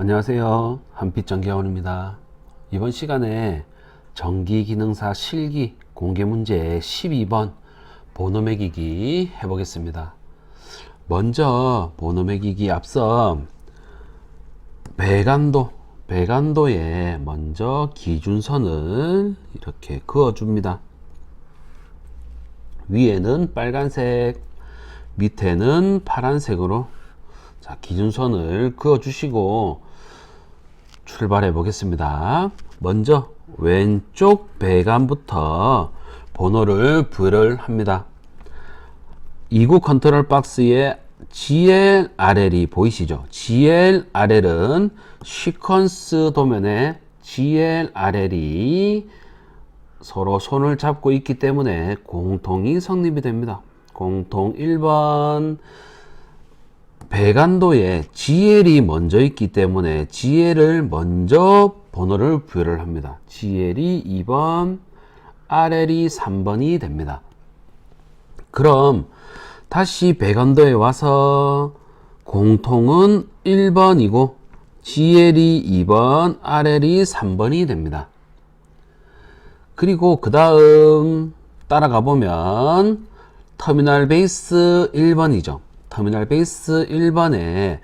안녕하세요. 한빛전기학원입니다. 이번 시간에 전기기능사 실기 공개문제 12번 번호 매기기 해보겠습니다. 먼저 번호 매기기 앞서 배관도에 먼저 기준선을 이렇게 그어줍니다. 위에는 빨간색, 밑에는 파란색으로 기준선을 그어주시고 출발해 보겠습니다. 먼저 왼쪽 배관부터 번호를 부여를 합니다. 2구 컨트롤 박스에 GLRL이 보이시죠? GLRL은 시퀀스 도면에 GLRL이 서로 손을 잡고 있기 때문에 공통이 성립이 됩니다. 공통 1번 배관도에 GL이 먼저 있기 때문에 GL을 먼저 번호를 부여를 합니다. GL이 2번, RL이 3번이 됩니다. 그럼 다시 배관도에 와서 공통은 1번이고 GL이 2번, RL이 3번이 됩니다. 그리고 그 다음 따라가 보면 터미널 베이스 1번이죠. 터미널 베이스 1번에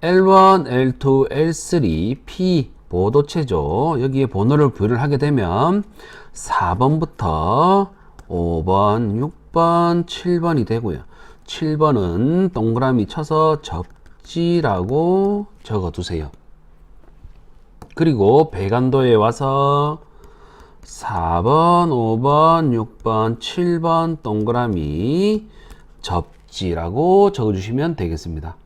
L1, L2, L3, P 보도체죠. 여기에 번호를 부여를 하게 되면 4번부터 5번, 6번, 7번이 되고요. 7번은 동그라미 쳐서 접지라고 적어 두세요. 그리고 배관도에 와서 4번, 5번, 6번, 7번 동그라미 접지라고 적어주시면 되겠습니다.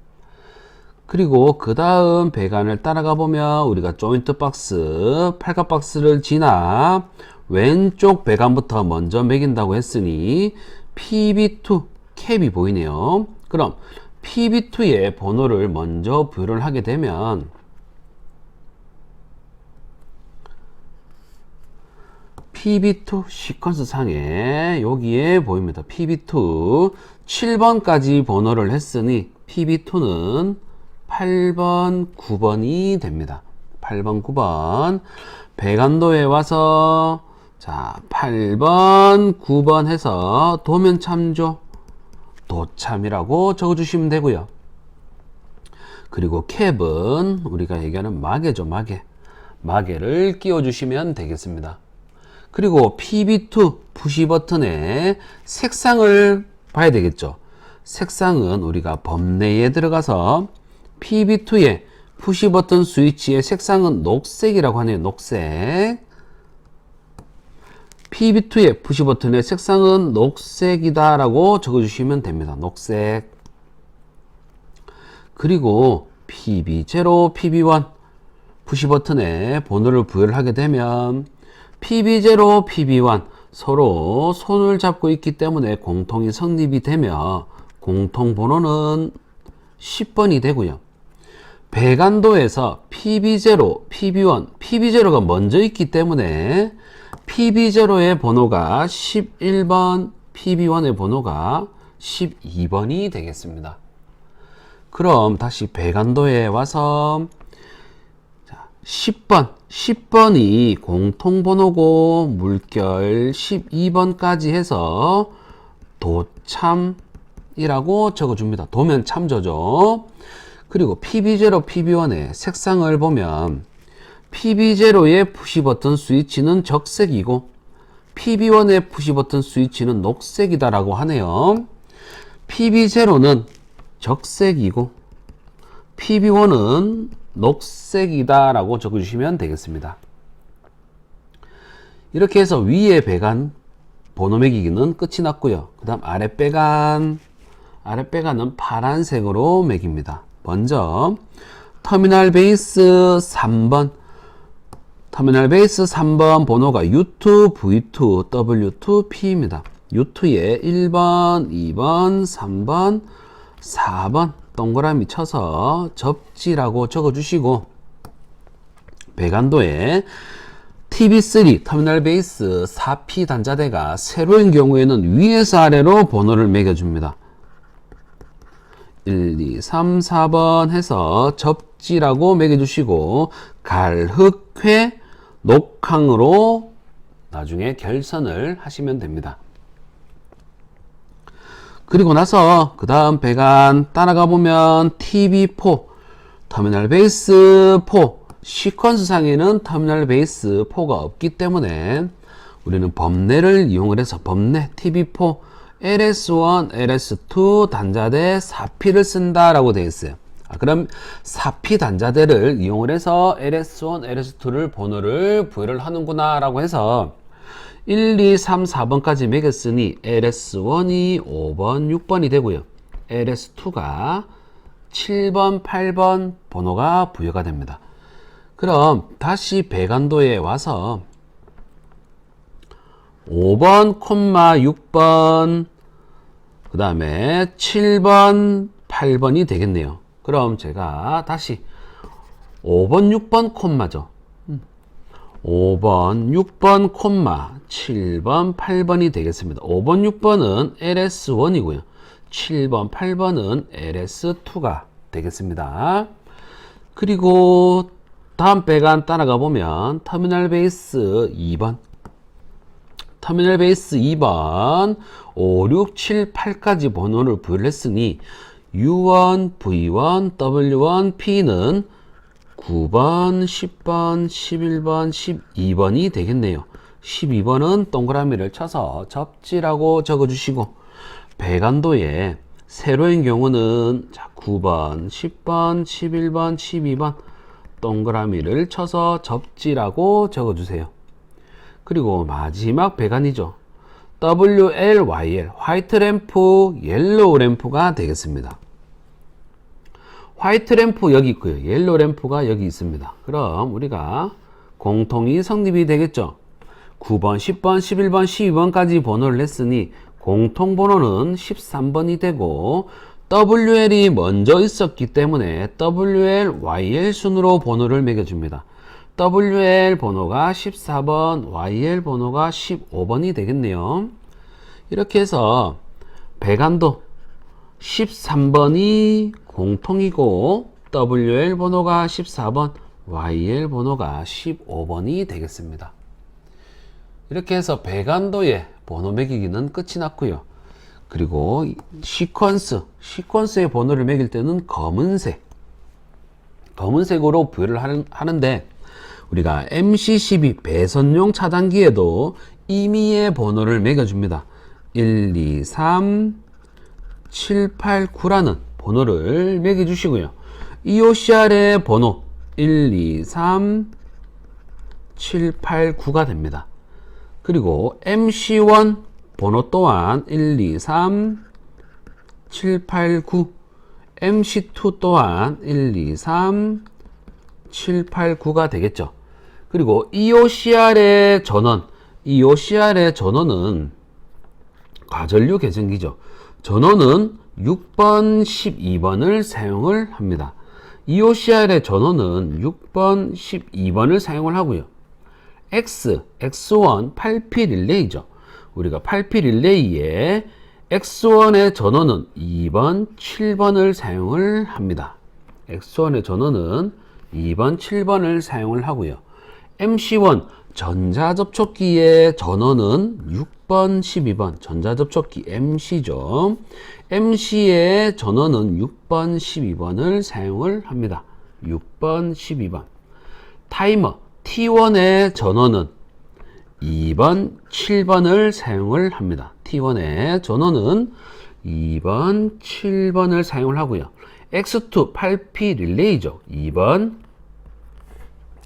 그리고 그 다음 배관을 따라가 보면 우리가 조인트 박스, 팔각 박스를 지나 왼쪽 배관부터 먼저 매긴다고 했으니 PB2 캡이 보이네요. 그럼 PB2의 번호를 먼저 부여를 하게 되면 PB2 시퀀스 상에 여기에 보입니다. PB2 7번까지 번호를 했으니 PB2는 8번, 9번이 됩니다. 8번, 9번 배관도에 와서 8번, 9번 해서 도면 참조, 도참이라고 적어주시면 되고요. 그리고 캡은 우리가 얘기하는 마개죠. 마개를 끼워주시면 되겠습니다. 그리고 PB2 푸시 버튼의 색상을 봐야 되겠죠. 색상은 우리가 범내에 들어가서 PB2의 푸시 버튼 스위치의 색상은 녹색이라고 하네요. 녹색. PB2의 푸시 버튼의 색상은 녹색이다 라고 적어주시면 됩니다. 녹색. 그리고 PB0, PB1 푸시 버튼에 번호를 부여를 하게 되면 PB0, PB1 서로 손을 잡고 있기 때문에 공통이 성립이 되며 공통 번호는 10번이 되고요. 배관도에서 PB0, PB1, PB0가 먼저 있기 때문에 PB0의 번호가 11번, PB1의 번호가 12번이 되겠습니다. 그럼 다시 배관도에 와서 10번이 공통번호고 물결 12번까지 해서 도참이라고 적어줍니다. 도면 참조죠. 그리고 PB0, PB1의 색상을 보면 PB0의 푸시버튼 스위치는 적색이고 PB1의 푸시버튼 스위치는 녹색이다 라고 하네요. PB0는 적색이고 PB1은 녹색이다 라고 적어주시면 되겠습니다. 이렇게 해서 위에 배관 번호 매기기는 끝이 났고요. 그 다음 아랫배관은 파란색으로 매깁니다. 먼저 터미널 베이스 3번 번호가 U2, V2, W2, P입니다. U2에 1번, 2번, 3번, 4번 동그라미 쳐서 접지라고 적어주시고 배관도에 TB3 터미널 베이스 4P 단자대가 세로인 경우에는 위에서 아래로 번호를 매겨줍니다. 1, 2, 3, 4번 해서 접지라고 매겨주시고 갈흑회 녹항으로 나중에 결선을 하시면 됩니다. 그리고 나서 그 다음 배관 따라가 보면 TV4 터미널 베이스 4 시퀀스 상에는 터미널 베이스 4가 없기 때문에 우리는 범례를 이용을 해서 범례 TV4 LS1, LS2 단자대 4P를 쓴다라고 되어 있어요. 그럼 4P 단자대를 이용을 해서 LS1, LS2를 번호를 부여를 하는구나 라고 해서 1, 2, 3, 4번까지 매겼으니 LS1이 5번, 6번이 되고요. LS2가 7번, 8번 번호가 부여가 됩니다. 그럼 다시 배관도에 와서 5번, 6번, 그 다음에 7번, 8번이 되겠네요. 그럼 제가 다시 5번, 6번 콤마죠. 5번, 6번 콤마 7번, 8번이 되겠습니다. 5번, 6번은 LS1이고요. 7번, 8번은 LS2가 되겠습니다. 그리고 다음 배관 따라가 보면 터미널 베이스 2번 터미널 베이스 2번 5, 6, 7, 8까지 번호를 부여를 했으니 U1, V1, W1, P는 9번, 10번, 11번, 12번이 되겠네요. 12번은 동그라미를 쳐서 접지라고 적어주시고 배관도에 세로인 경우는 9번, 10번, 11번, 12번 동그라미를 쳐서 접지라고 적어주세요. 그리고 마지막 배관이죠. WLYL 화이트 램프, 옐로우 램프가 되겠습니다. 화이트 램프 여기 있고요. 옐로우 램프가 여기 있습니다. 그럼 우리가 공통이 성립이 되겠죠. 9번, 10번, 11번, 12번까지 번호를 했으니 공통 번호는 13번이 되고 WL이 먼저 있었기 때문에 WL, YL 순으로 번호를 매겨줍니다. WL 번호가 14번, YL 번호가 15번이 되겠네요. 이렇게 해서 배관도 13번이 공통이고 WL 번호가 14번, YL 번호가 15번이 되겠습니다. 이렇게 해서 배관도의 번호 매기기는 끝이 났고요. 그리고 시퀀스의 번호를 매길 때는 검은색으로 부여를 하는데 우리가 MC12 배선용 차단기에도 임의의 번호를 매겨줍니다. 1, 2, 3, 7, 8, 9라는 번호를 매겨주시고요. EOCR의 번호 1, 2, 3, 7, 8, 9가 됩니다. 그리고 MC1 번호 또한 1, 2, 3, 7, 8, 9 MC2 또한 1, 2, 3, 7, 8, 9가 되겠죠. 그리고 EOCR의 전원은 과전류 계전기죠. 전원은 6번, 12번을 사용을 합니다. EOCR의 전원은 6번, 12번을 사용을 하고요. X1 8P 릴레이죠. 우리가 8P 릴레이에 X1의 전원은 2번, 7번을 사용을 합니다. X1의 전원은 2번, 7번을 사용을 하고요. MC1 전자접촉기의 전원은 6번, 12번 전자접촉기 MC죠. MC의 전원은 6번, 12번을 사용을 합니다. 6번, 12번. 타이머 T1의 전원은 2번, 7번을 사용을 합니다. T1의 전원은 2번, 7번을 사용을 하고요. X2 8P 릴레이죠. 2번,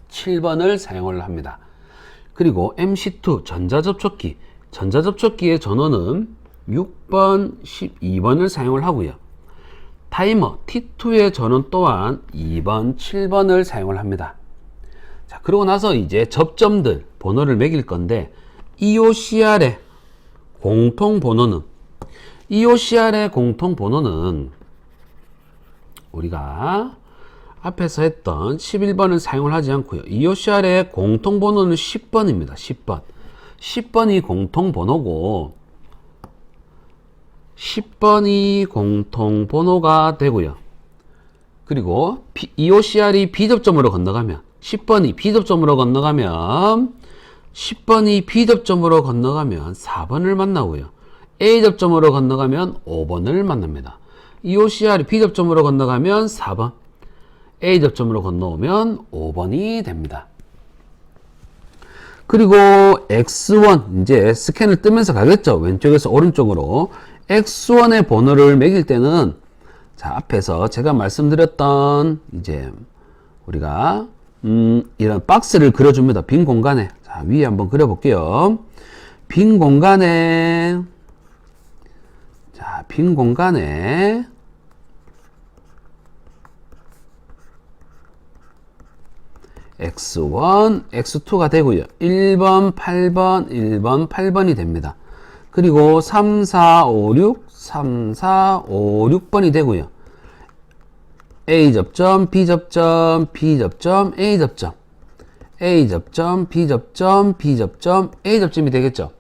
7번을 사용을 합니다. 그리고 MC2 전자접촉기의 전원은 6번, 12번을 사용을 하고요. 타이머 T2의 전원 또한 2번, 7번을 사용을 합니다. 자, 그러고 나서 이제 접점들 번호를 매길 건데 EOCR의 공통 번호는 우리가 앞에서 했던 11번을 사용을 하지 않고요. EOCR의 공통 번호는 10번입니다. 10번이 공통 번호고 10번이 공통번호가 되고요. 그리고 EOCR이 B접점으로 건너가면 10번이 B접점으로 건너가면 10번이 B접점으로 건너가면 4번을 만나고요. A접점으로 건너가면 5번을 만납니다. EOCR이 B접점으로 건너가면 4번, A접점으로 건너오면 5번이 됩니다. 그리고 X1 이제 스캔을 뜨면서 가겠죠. 왼쪽에서 오른쪽으로 X1의 번호를 매길 때는 자, 앞에서 제가 말씀드렸던 이제 우리가 이런 박스를 그려줍니다. 빈 공간에. 자, 위에 한번 그려볼게요. 빈 공간에 자, 빈 공간에 X1, X2가 되고요. 1번, 8번, 1번, 8번이 됩니다. 그리고 3, 4, 5, 6, 3, 4, 5, 6번이 되고요. A접점, B접점, B접점, A접점, A접점, B접점, B접점, A접점이 되겠죠.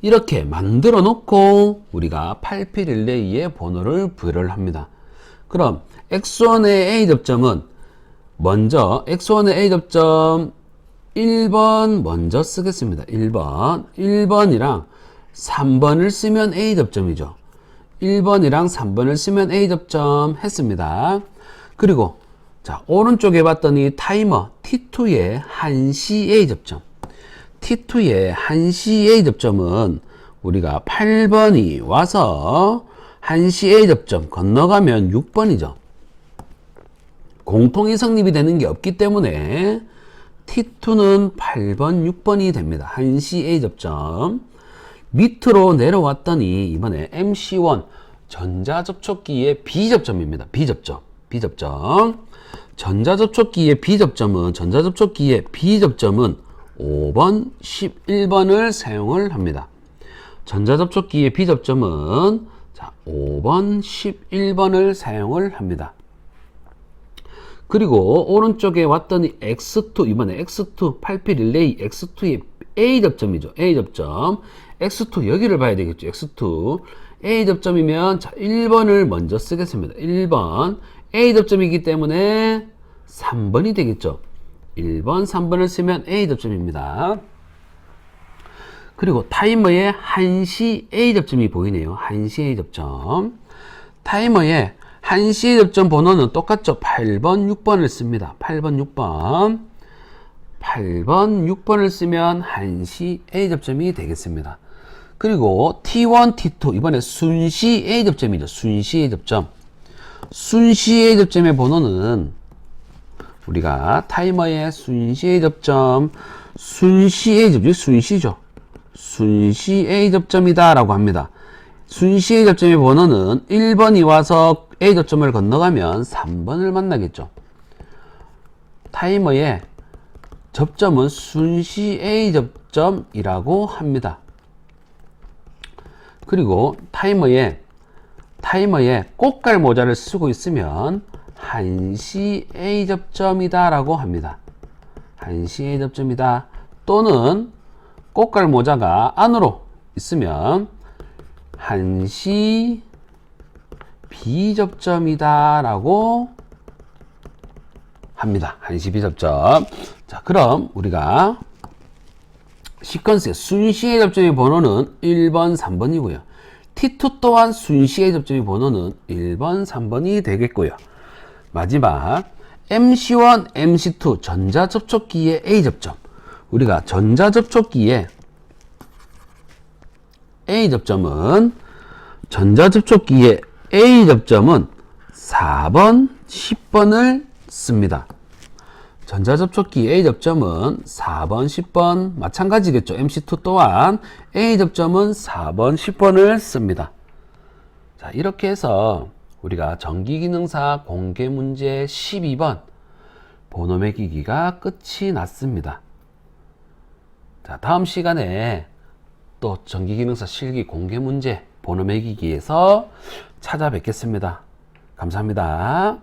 이렇게 만들어 놓고 우리가 8P 릴레이의 번호를 부여를 합니다. 그럼 X1의 A접점은 먼저 X1의 A접점 1번 먼저 쓰겠습니다. 1번이랑 3번을 쓰면 A접점이죠. 1번이랑 3번을 쓰면 A접점 했습니다. 그리고 자, 오른쪽에 봤더니 타이머 T2의 한시 A접점, T2의 한시 A접점은 우리가 8번이 와서 한시 A접점 건너가면 6번이죠. 공통이 성립이 되는 게 없기 때문에 T2는 8번, 6번이 됩니다. 한시 A접점. 밑으로 내려왔더니 이번에 MC1 전자접촉기의 B접점입니다. B접점. 전자접촉기의 B접점은 5번, 11번을 사용을 합니다. 전자접촉기의 B접점은 자, 5번, 11번을 사용을 합니다. 그리고 오른쪽에 왔더니 X2, 이번에 X2, 8P 릴레이 X2의 A접점이죠. A접점. X2 여기를 봐야 되겠죠. X2. A접점이면 자, 1번을 먼저 쓰겠습니다. 1번. A접점이기 때문에 3번이 되겠죠. 1번, 3번을 쓰면 A접점입니다. 그리고 타이머에 한시 A접점이 보이네요. 한시 A접점. 타이머에 한시 A접점 번호는 똑같죠. 8번, 6번을 씁니다. 8번, 6번을 쓰면 한시 A접점이 되겠습니다. 그리고 T1, T2 이번에 순시 A접점이죠. 순시 A접점. 순시 A접점의 번호는 우리가 타이머의 순시 A접점, 순시 A접점이 순시죠. 순시 A접점이다 라고 합니다. 순시 A접점의 번호는 1번이 와서 A접점을 건너가면 3번을 만나겠죠. 타이머의 접점은 순시 A접점이라고 합니다. 그리고 타이머에 꽃갈 모자를 쓰고 있으면 한시 A접점이다 라고 합니다. 한시 A접점이다. 또는 꽃갈 모자가 안으로 있으면 한시 B접점이다 라고 합니다. 한시 B접점. 자, 그럼 우리가 시퀀스의 순시의 접점의 번호는 1번, 3번이고요. T2 또한 순시의 접점의 번호는 1번, 3번이 되겠고요. 마지막 MC1, MC2 전자접촉기의 A접점. 우리가 전자접촉기의 A접점은 4번, 10번을 씁니다. 전자접촉기 A접점은 4번, 10번 마찬가지겠죠. MC2 또한 A접점은 4번, 10번을 씁니다. 자, 이렇게 해서 우리가 전기기능사 공개문제 12번 번호 매기기가 끝이 났습니다. 자, 다음 시간에 또 전기기능사 실기 공개문제 번호 매기기에서 찾아뵙겠습니다. 감사합니다.